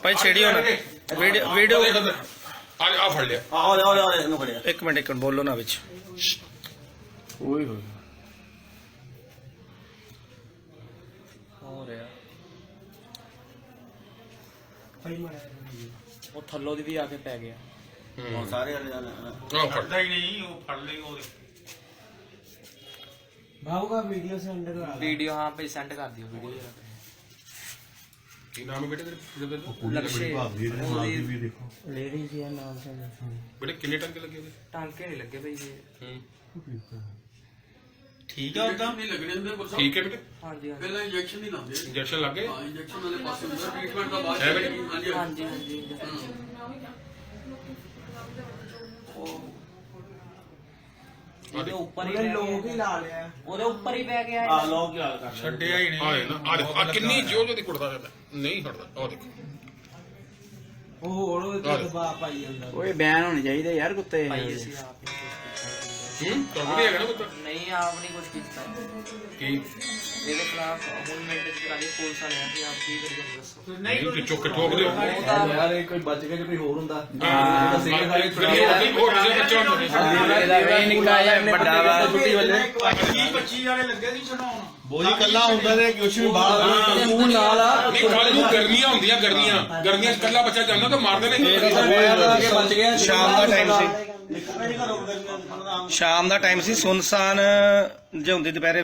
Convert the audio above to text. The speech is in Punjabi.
ਭਾਈ ਛੇੜਿਓ ਨਾ ਵੀਡੀਓ ਆ ਫੜ ਲਿਆ ਆ ਇਹਨੂੰ ਫੜਿਆ। ਇੱਕ ਮਿੰਟ ਬੋਲੋ ਨਾ ਵਿੱਚ। ਓਏ ਹੋਏ ਹੋ ਰਿਹਾ ਉਹ ਥੱਲੋਂ ਦੀ ਵੀ ਆ ਕੇ ਪੈ ਗਿਆ। ਉਹ ਸਾਰੇ ਆ ਫੜਦਾ ਹੀ ਨਹੀਂ, ਉਹ ਫੜ ਲਈ ਉਹਦੇ। ਭਾਊਗਾ ਵੀਡੀਓ ਸੈਂਡ ਕਰਾ ਵੀਡੀਓ। ਹਾਂ ਭਾਈ ਸੈਂਡ ਕਰ ਦਿਓ ਵੀਡੀਓ ਜਰਾ। ਕੀ ਨਾਮ ਹੈ ਬੇਟੇ ਤੇਰੇ? ਲਕਸ਼ੇ ਵੀ ਦੇਖੋ ਲੇਡੀ ਜੀ ਨਾਮ ਸੇ ਬੇਟੇ ਕਿੰਨੇ ਟੰਕੇ ਲੱਗੇ ਉਹਦੇ? ਟਾਂਕੇ ਨਹੀਂ ਲੱਗੇ ਭਾਈ ਜੀ। ਠੀਕ ਆ ਉਦਾਂ ਨਹੀਂ ਲੱਗਣੇ ਹੁੰਦੇ ਪਰ ਠੀਕ ਹੈ ਬੇਟੇ। ਹਾਂਜੀ ਹਾਂਜੀ ਪਹਿਲਾਂ ਇੰਜੈਕਸ਼ਨ ਨਹੀਂ ਲਾਉਂਦੇ। ਇੰਜੈਕਸ਼ਨ ਲੱਗੇ? ਹਾਂ ਇੰਜੈਕਸ਼ਨ ਵਾਲੇ ਪਾਸੇ ਹੁੰਦਾ ਟ੍ਰੀਟਮੈਂਟ ਦਾ ਬਾਅਦ ਹੈ ਬੇਟੇ? ਹਾਂਜੀ ਹਾਂਜੀ ਹਾਂਜੀ ਉਹਦੇ ਉੱਪਰ ਹੀ ਲੋਕ ਹੀ ਲਾ ਲਿਆ। ਉਹਦੇ ਉੱਪਰ ਹੀ ਪੈ ਗਿਆ। ਆ ਲੋਕ ਕੀ ਹਾਲ ਕਰ ਛੱਡਿਆ ਹੀ ਨਹੀਂ। ਆ ਨਾ ਆ ਦੇਖੋ ਆ ਕਿੰਨੀ ਜੋ ਦੀ ਕੁੜਦਾ ਜਾਂਦਾ ਨਹੀਂ ਹਟਦਾ। ਆ ਦੇਖੋ ਉਹ ਹੋਰ ਉਹਦੇ ਦਬਾਅ ਪਾਈ ਜਾਂਦਾ। ਓਏ ਬਿਆਨ ਹੋਣੇ ਚਾਹੀਦੇ ਯਾਰ ਕੁੱਤੇ। ਭਾਈ ਅਸੀਂ ਆਪ ਹੀ ਤੁਹਾਨੂੰ ਨਹੀਂ ਹੈਗਾ ਨਾ ਪੁੱਤ? ਨਹੀਂ ਆਪ ਨਹੀਂ ਕੁਝ ਕੀਤਾ। ਕੀ ਇਹਦੇ ਖਿਲਾਫ ਹੁਣ ਮਿੰਟ ਚ ਕਰਾਣੀ ਪੁਲਿਸ ਵਾਲਿਆਂ ਦੀ। ਆਪ ਕੀ ਕਰੀਏ ਦੱਸੋ। ਨਹੀਂ ਤੁਸੀਂ ਚੁੱਕ ਕੇ ਠੋਕ ਦਿਓ। ਯਾਰ ਇਹ ਕੋਈ ਬਚ ਗਿਆ ਜੇ ਕੋਈ ਹੋਰ ਹੁੰਦਾ ਹਾਂ ਹੋਰ ਕਿਸੇ ਬੱਚਾ ਹੁੰਦਾ ਇਹਦਾ ਵੇ ਨਿੱਕਾ ਜਿਹਾ ਵੱਡਾ ਵਾ ਛੁੱਟੀ ਵਾਲੇ 25 ਵਾਲੇ ਲੱਗੇ ਸੀ ਛਡਾਉਣ। ਬੋਲੀ ਕੱਲਾ ਹੁੰਦਾ ਤੇ ਕੁਛ ਵੀ ਬਾਹਰ ਤੂੰ ਨਾਲ ਆ। ਨਹੀਂ ਕੱਲ ਨੂੰ ਗਰਮੀਆਂ ਹੁੰਦੀਆਂ ਗਰਮੀਆਂ ਚ ਕੱਲਾ ਬੱਚਾ ਜਾਂਦਾ ਤਾਂ ਮਾਰਦੇ ਨੇ। ਬਚ ਗਿਆ। ਸ਼ਾਮ ਦਾ ਟਾਈਮ ਸੀ। ਸ਼ਾਮ ਦਾ ਟਾਈਮ ਸੀ, ਸੁਨਸਾਨ ਜਿਉਂਦੀ ਦੁਪਹਿਰੇ